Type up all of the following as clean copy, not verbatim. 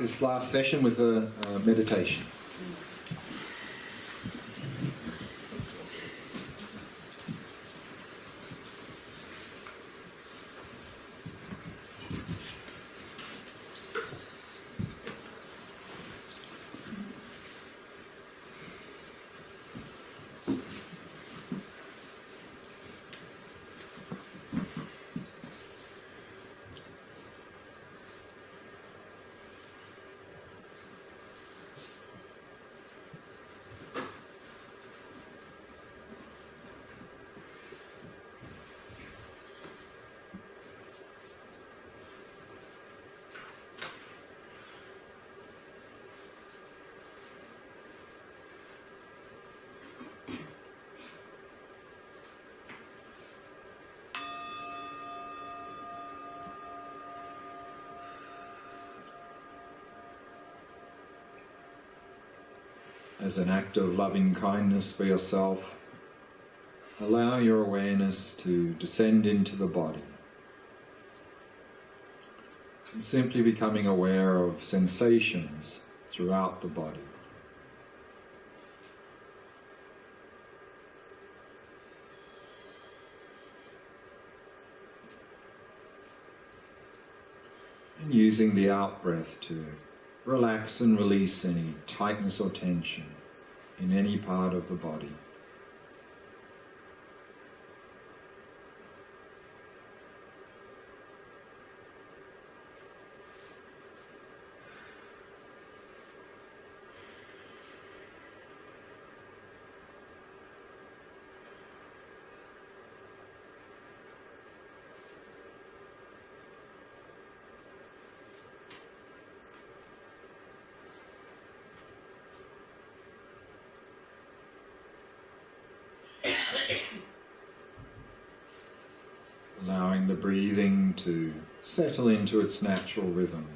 this last session with a meditation. As an act of loving kindness for yourself, allow your awareness to descend into the body, and simply becoming aware of sensations throughout the body. And using the out-breath to relax and release any tightness or tension in any part of the body. Allowing the breathing to settle into its natural rhythm.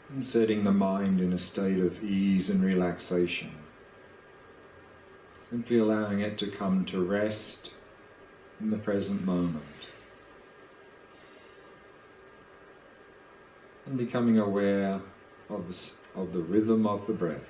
And setting the mind in a state of ease and relaxation. Simply allowing it to come to rest in the present moment. And becoming aware of the rhythm of the breath.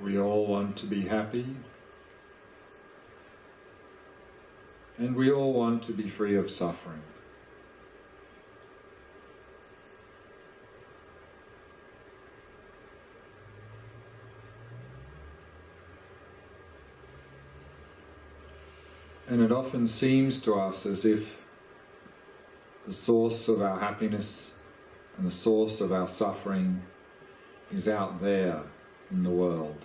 We all want to be happy, and we all want to be free of suffering. And it often seems to us as if the source of our happiness and the source of our suffering is out there in the world.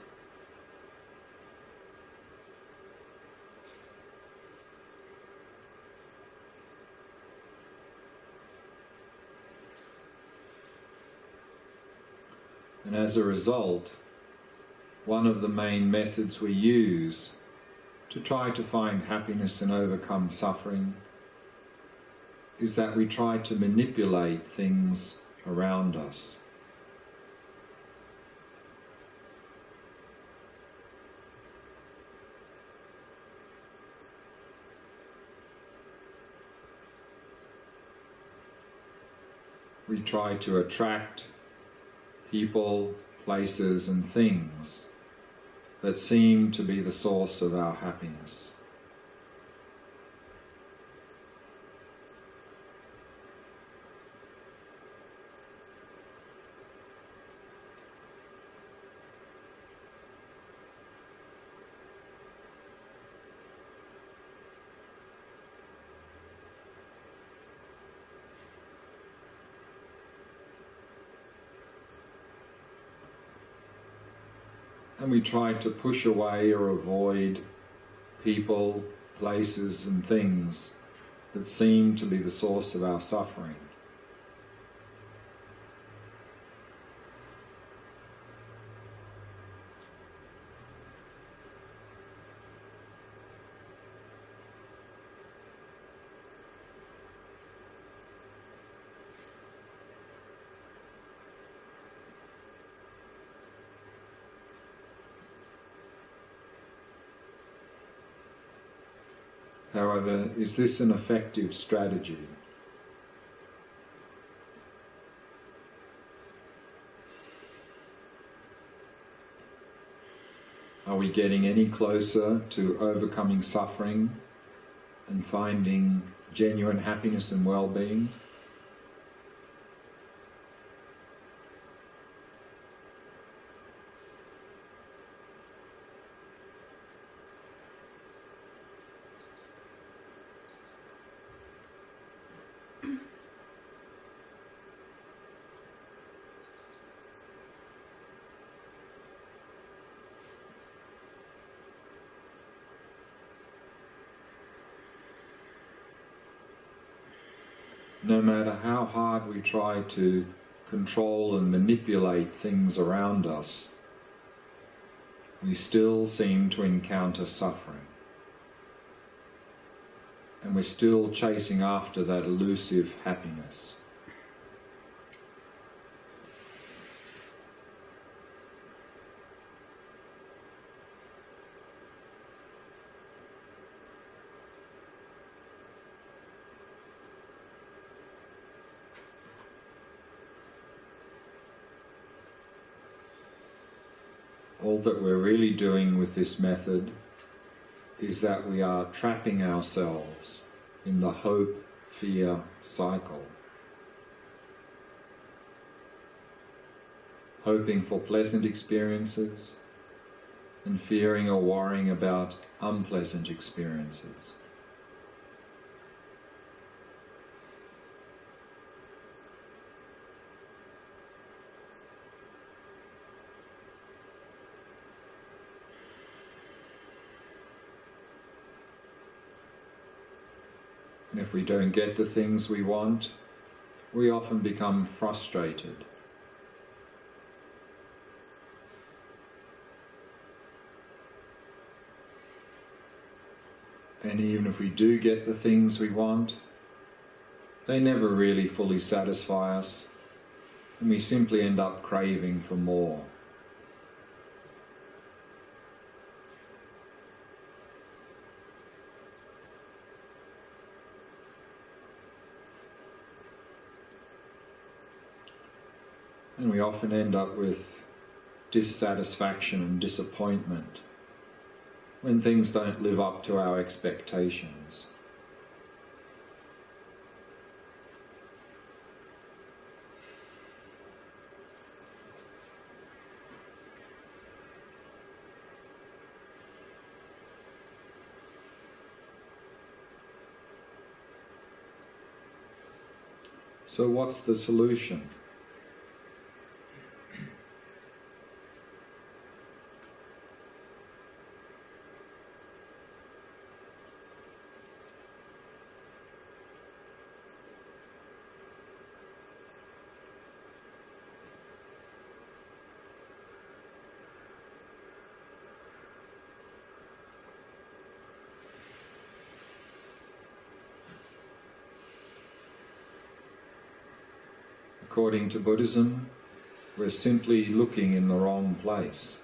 And as a result, one of the main methods we use to try to find happiness and overcome suffering is that we try to manipulate things around us. We try to attract people, places and things that seem to be the source of our happiness. And we try to push away or avoid people, places and things that seem to be the source of our suffering. However, is this an effective strategy? Are we getting any closer to overcoming suffering and finding genuine happiness and well-being? No matter how hard we try to control and manipulate things around us, we still seem to encounter suffering. And we're still chasing after that elusive happiness. All that we're really doing with this method is that we are trapping ourselves in the hope-fear cycle. Hoping for pleasant experiences and fearing or worrying about unpleasant experiences. And if we don't get the things we want, we often become frustrated. And even if we do get the things we want, they never really fully satisfy us, and we simply end up craving for more. And we often end up with dissatisfaction and disappointment when things don't live up to our expectations. So what's the solution? According to Buddhism, we're simply looking in the wrong place.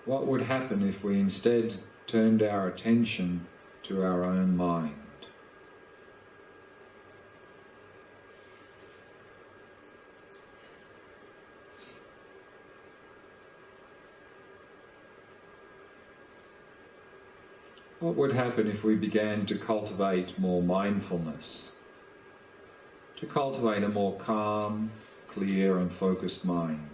What would happen if we instead turned our attention to our own mind? What would happen if we began to cultivate more mindfulness, to cultivate a more calm, clear and focused mind?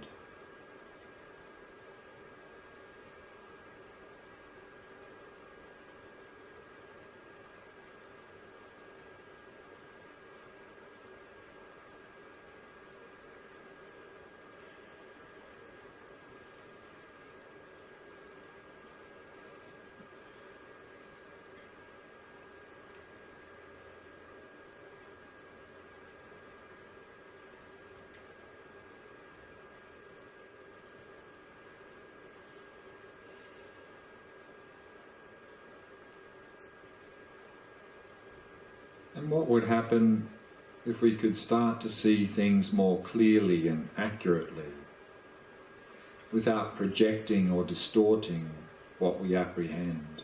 And what would happen if we could start to see things more clearly and accurately, without projecting or distorting what we apprehend?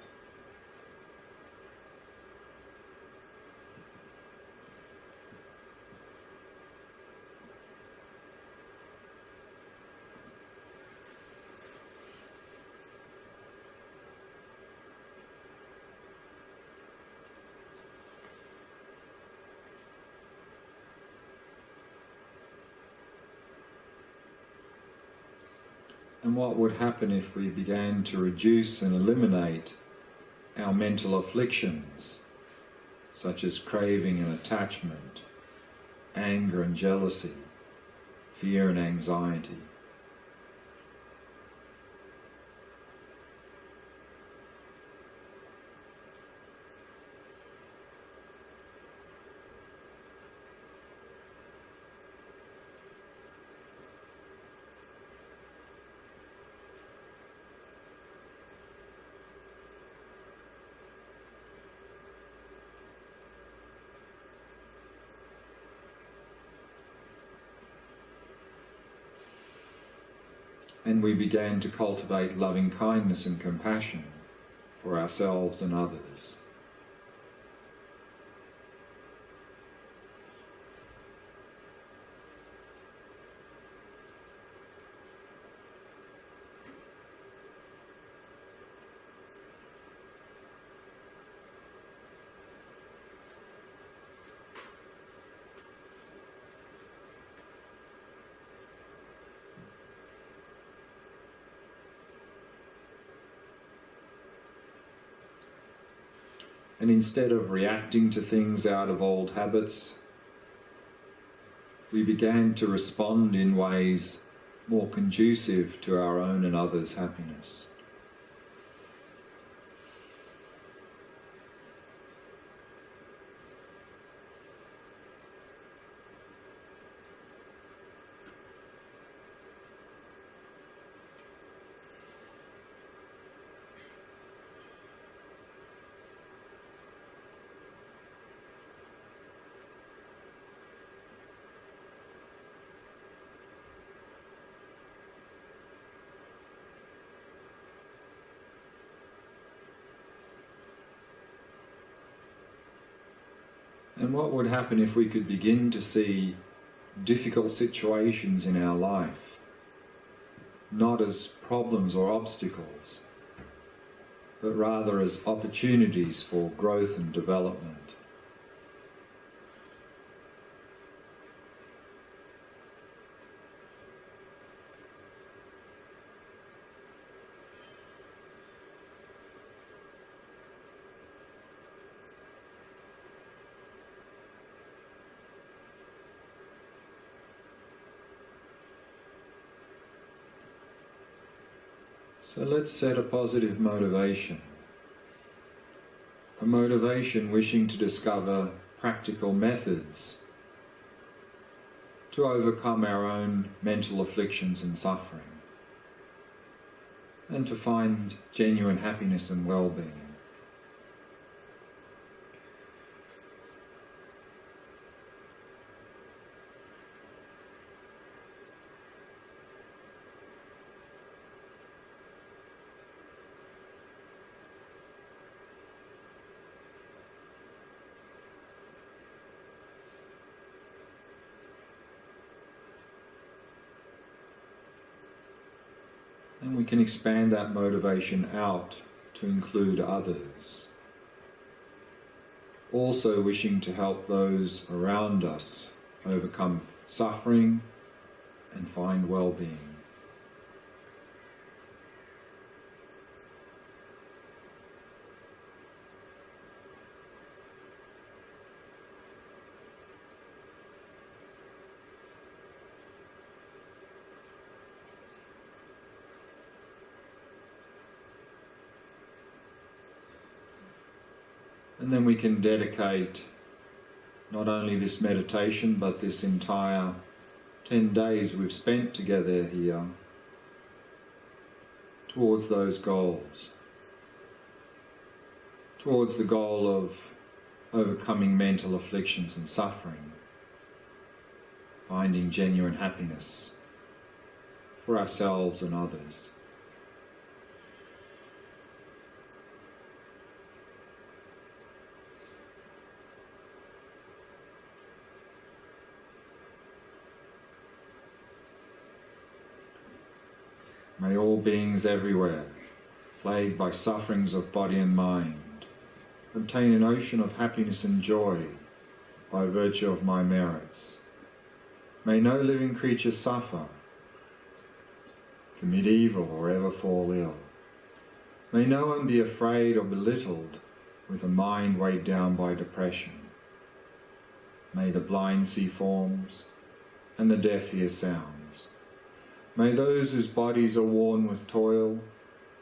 And what would happen if we began to reduce and eliminate our mental afflictions, such as craving and attachment, anger and jealousy, fear and anxiety? And we began to cultivate loving kindness and compassion for ourselves and others. And instead of reacting to things out of old habits, we began to respond in ways more conducive to our own and others' happiness. And what would happen if we could begin to see difficult situations in our life not as problems or obstacles, but rather as opportunities for growth and development? So let's set a positive motivation. A motivation wishing to discover practical methods to overcome our own mental afflictions and suffering, and to find genuine happiness and well-being. And we can expand that motivation out to include others. Also wishing to help those around us overcome suffering and find well-being. And then we can dedicate not only this meditation, but this entire 10 days we've spent together here towards those goals. Towards the goal of overcoming mental afflictions and suffering, finding genuine happiness for ourselves and others. May all beings everywhere, plagued by sufferings of body and mind, obtain an ocean of happiness and joy by virtue of my merits. May no living creature suffer, commit evil, or ever fall ill. May no one be afraid or belittled with a mind weighed down by depression. May the blind see forms and the deaf hear sounds. May those whose bodies are worn with toil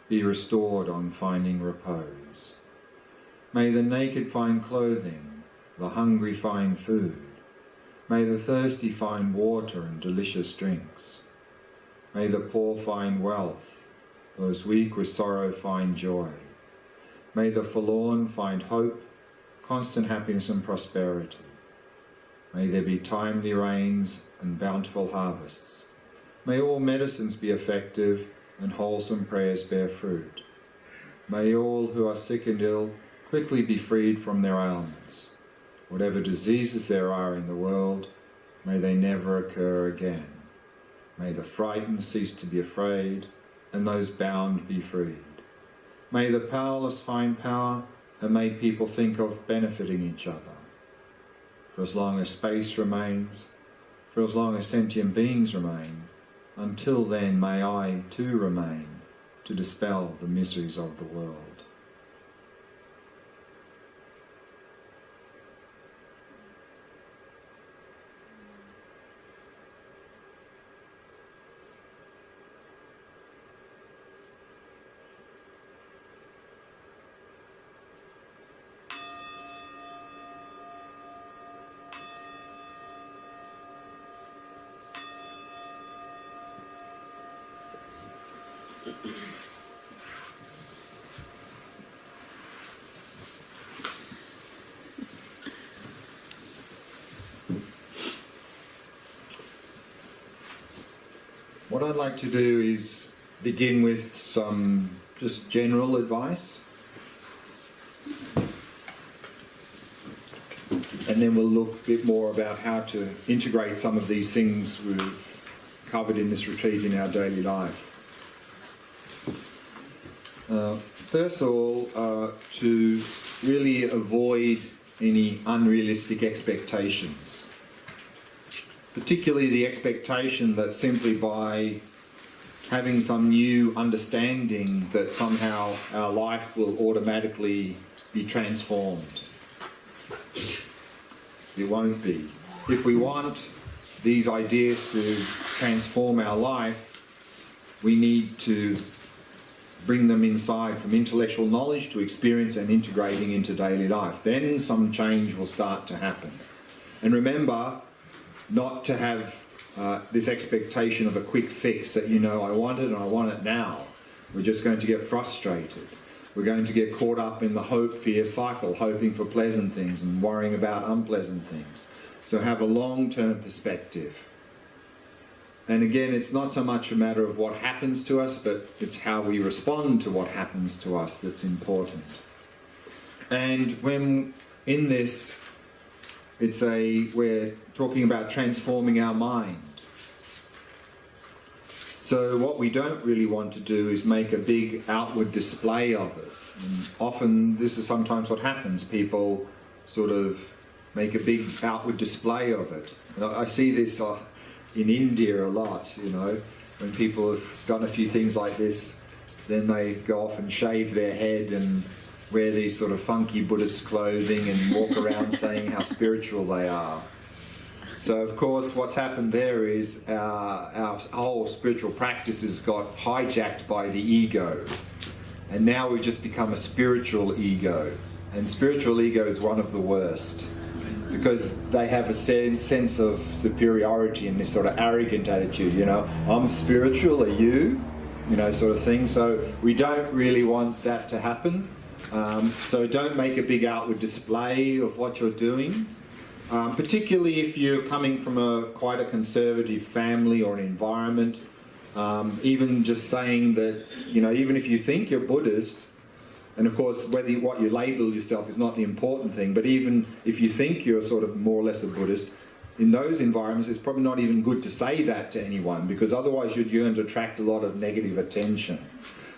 be restored on finding repose. May the naked find clothing, the hungry find food. May the thirsty find water and delicious drinks. May the poor find wealth, those weak with sorrow find joy. May the forlorn find hope, constant happiness and prosperity. May there be timely rains and bountiful harvests. May all medicines be effective and wholesome prayers bear fruit. May all who are sick and ill quickly be freed from their ailments. Whatever diseases there are in the world, may they never occur again. May the frightened cease to be afraid, and those bound be freed. May the powerless find power, and may people think of benefiting each other. For as long as space remains, for as long as sentient beings remain, until then may I too remain to dispel the miseries of the world. What I'd like to do is begin with some just general advice, and then we'll look a bit more about how to integrate some of these things we've covered in this retreat in our daily life. First of all, to really avoid any unrealistic expectations. Particularly the expectation that simply by having some new understanding that somehow our life will automatically be transformed. It won't be. If we want these ideas to transform our life, we need to bring them inside from intellectual knowledge to experience and integrating into daily life. Then some change will start to happen. And remember, not to have this expectation of a quick fix that, I want it and I want it now. We're just going to get frustrated. We're going to get caught up in the hope-fear cycle, hoping for pleasant things and worrying about unpleasant things. So have a long-term perspective. And again, it's not so much a matter of what happens to us, but it's how we respond to what happens to us that's important. And when in this, we're talking about transforming our mind. So what we don't really want to do is make a big outward display of it. And often this is sometimes what happens. People sort of make a big outward display of it. And I see this in India a lot, when people have done a few things like this, then they go off and shave their head and wear these sort of funky Buddhist clothing and walk around saying how spiritual they are. So of course what's happened there is our whole spiritual practice has got hijacked by the ego. And now we've just become a spiritual ego. And spiritual ego is one of the worst, because they have a sense of superiority and this sort of arrogant attitude, I'm spiritual, are you? Sort of thing. So we don't really want that to happen. So don't make a big outward display of what you're doing. Particularly if you're coming from quite a conservative family or an environment. Even just saying that, even if you think you're Buddhist, and of course what you label yourself is not the important thing, but even if you think you're sort of more or less a Buddhist, in those environments it's probably not even good to say that to anyone, because otherwise you're going to attract a lot of negative attention.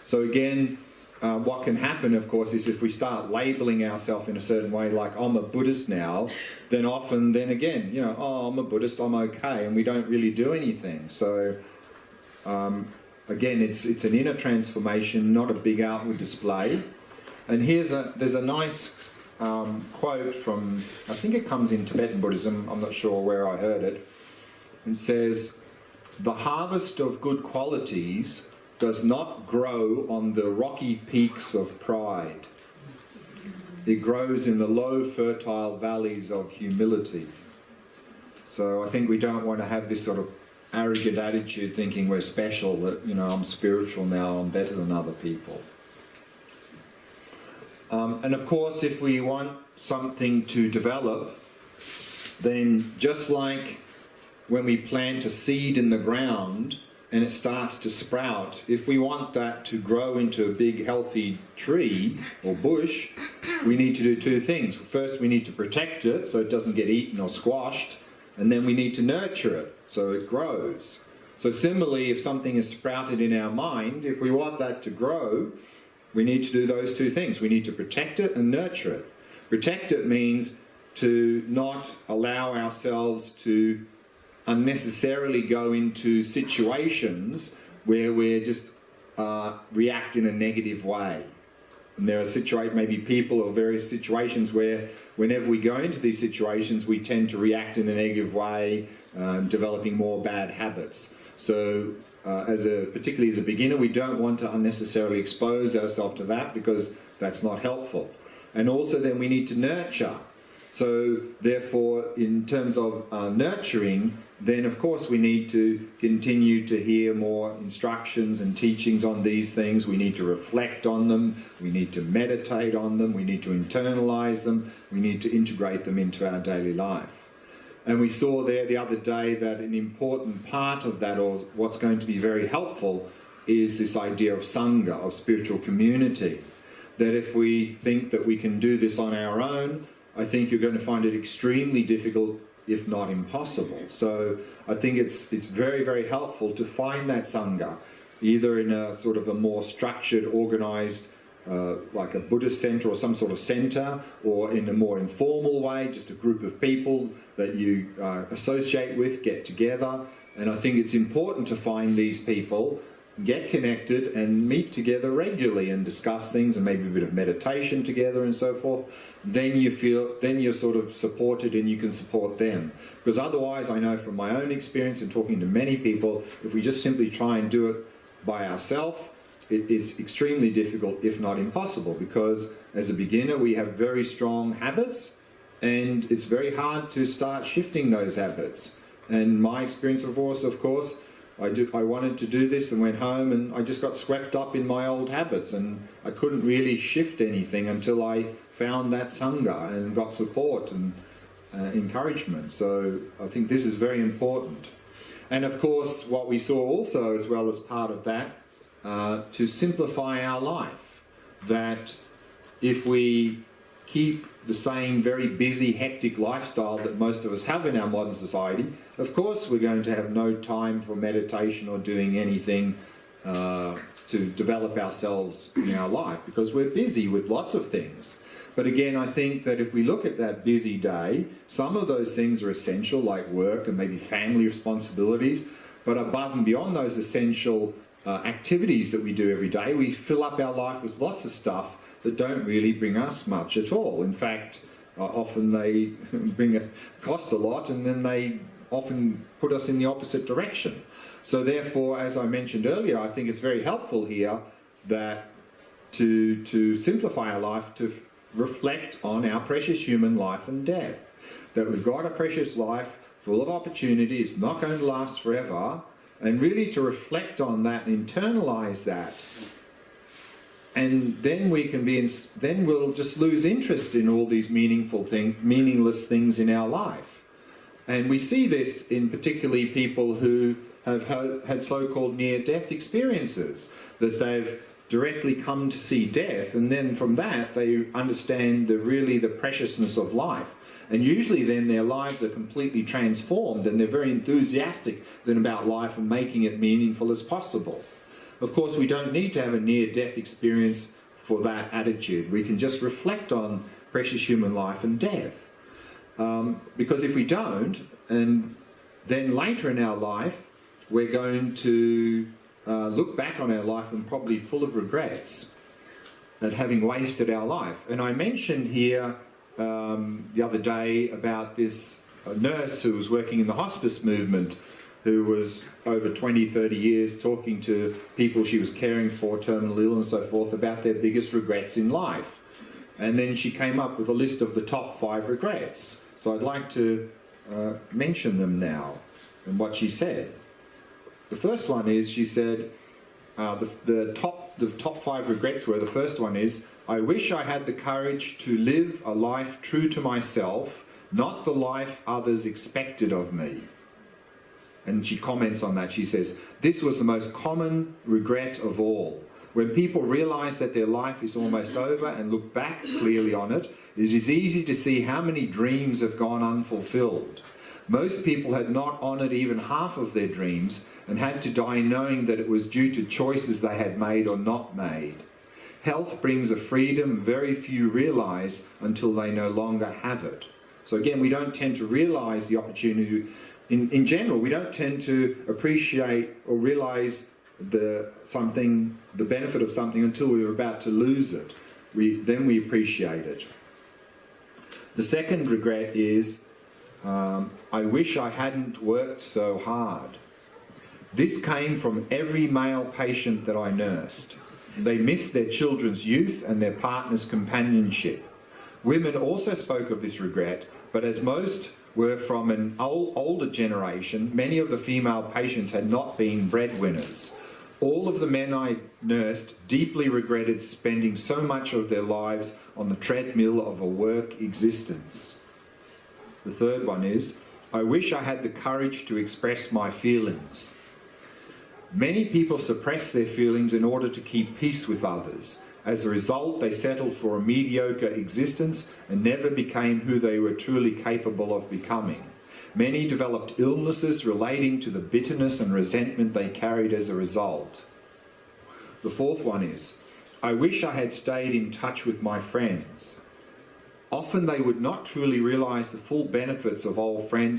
So again, what can happen, of course, is if we start labeling ourselves in a certain way, like I'm a Buddhist now, then again, I'm a Buddhist, I'm okay, and we don't really do anything. So again, it's an inner transformation, not a big outward display. And there's a nice quote from, I think it comes in Tibetan Buddhism, I'm not sure where I heard it. It says, "The harvest of good qualities does not grow on the rocky peaks of pride. It grows in the low, fertile valleys of humility." So I think we don't want to have this sort of arrogant attitude thinking we're special, that, I'm spiritual now, I'm better than other people. And of course, if we want something to develop, then just like when we plant a seed in the ground and it starts to sprout, if we want that to grow into a big healthy tree or bush, we need to do two things. First, we need to protect it so it doesn't get eaten or squashed, and then we need to nurture it so it grows. So similarly, if something is sprouted in our mind, if we want that to grow, we need to do those two things. We need to protect it and nurture it. Protect it means to not allow ourselves to unnecessarily go into situations where we're just react in a negative way. And there are maybe people or various situations where whenever we go into these situations we tend to react in a negative way, developing more bad habits. So particularly as a beginner, we don't want to unnecessarily expose ourselves to that, because that's not helpful. And also then we need to nurture. So therefore, in terms of nurturing, then of course we need to continue to hear more instructions and teachings on these things. We need to reflect on them. We need to meditate on them. We need to internalize them. We need to integrate them into our daily life. And we saw there the other day that an important part of that, or what's going to be very helpful, is this idea of Sangha, of spiritual community. That if we think that we can do this on our own, I think you're going to find it extremely difficult, if not impossible. So I think it's very, very helpful to find that Sangha, either in a sort of a more structured, organised, like a Buddhist centre or some sort of centre, or in a more informal way, just a group of people that you associate with, get together. And I think it's important to find these people, get connected and meet together regularly and discuss things, and maybe a bit of meditation together and so forth. Then you're sort of supported and you can support them. Because otherwise, I know from my own experience and talking to many people, if we just simply try and do it by ourselves, it is extremely difficult, if not impossible, because as a beginner we have very strong habits, and it's very hard to start shifting those habits. And my experience of course, I wanted to do this and went home and I just got swept up in my old habits, and I couldn't really shift anything until I found that Sangha and got support and encouragement. So I think this is very important. And of course, what we saw also, as well as part of that, to simplify our life. That if we keep the same very busy, hectic lifestyle that most of us have in our modern society, of course we're going to have no time for meditation or doing anything to develop ourselves in our life, because we're busy with lots of things. But again, I think that if we look at that busy day, some of those things are essential, like work and maybe family responsibilities, but above and beyond those essential activities that we do every day, we fill up our life with lots of stuff that don't really bring us much at all. In fact, often they cost a lot, and then they often put us in the opposite direction. So therefore, as I mentioned earlier, I think it's very helpful here that to simplify our life, to reflect on our precious human life and death. That we've got a precious life full of opportunity, it's not going to last forever, and really to reflect on that and internalize that. And then we can then we'll just lose interest in all these meaningless things in our life. And we see this in particularly people who have had so-called near-death experiences, that they've directly come to see death, and then from that they understand the preciousness of life. And usually then their lives are completely transformed, and they're very enthusiastic then about life and making it meaningful as possible. Of course, we don't need to have a near-death experience for that attitude. We can just reflect on precious human life and death. Because if we don't, and then later in our life, we're going to look back on our life and probably full of regrets at having wasted our life. And I mentioned here the other day about this nurse who was working in the hospice movement, who was over 20, 30 years talking to people she was caring for, terminal ill and so forth, about their biggest regrets in life. And then she came up with a list of the top 5 regrets. So I'd like to mention them now and what she said. The first one is, she said, the top 5 regrets were, the first one is, I wish I had the courage to live a life true to myself, not the life others expected of me. And she comments on that. She says, this was the most common regret of all. When people realize that their life is almost over and look back clearly on it, it is easy to see how many dreams have gone unfulfilled. Most people had not honoured even half of their dreams and had to die knowing that it was due to choices they had made or not made. Health brings a freedom very few realise until they no longer have it. So again, we don't tend to realise the opportunity. In general, we don't tend to appreciate or realise the benefit of something until we're about to lose it. Then we appreciate it. The second regret is, I wish I hadn't worked so hard. This came from every male patient that I nursed. They missed their children's youth and their partner's companionship. Women also spoke of this regret, but as most were from an older generation, many of the female patients had not been breadwinners. All of the men I nursed deeply regretted spending so much of their lives on the treadmill of a work existence. The third one is, I wish I had the courage to express my feelings. Many people suppress their feelings in order to keep peace with others. As a result, they settled for a mediocre existence and never became who they were truly capable of becoming. Many developed illnesses relating to the bitterness and resentment they carried as a result. The fourth one is, I wish I had stayed in touch with my friends. Often they would not truly realise the full benefits of old friends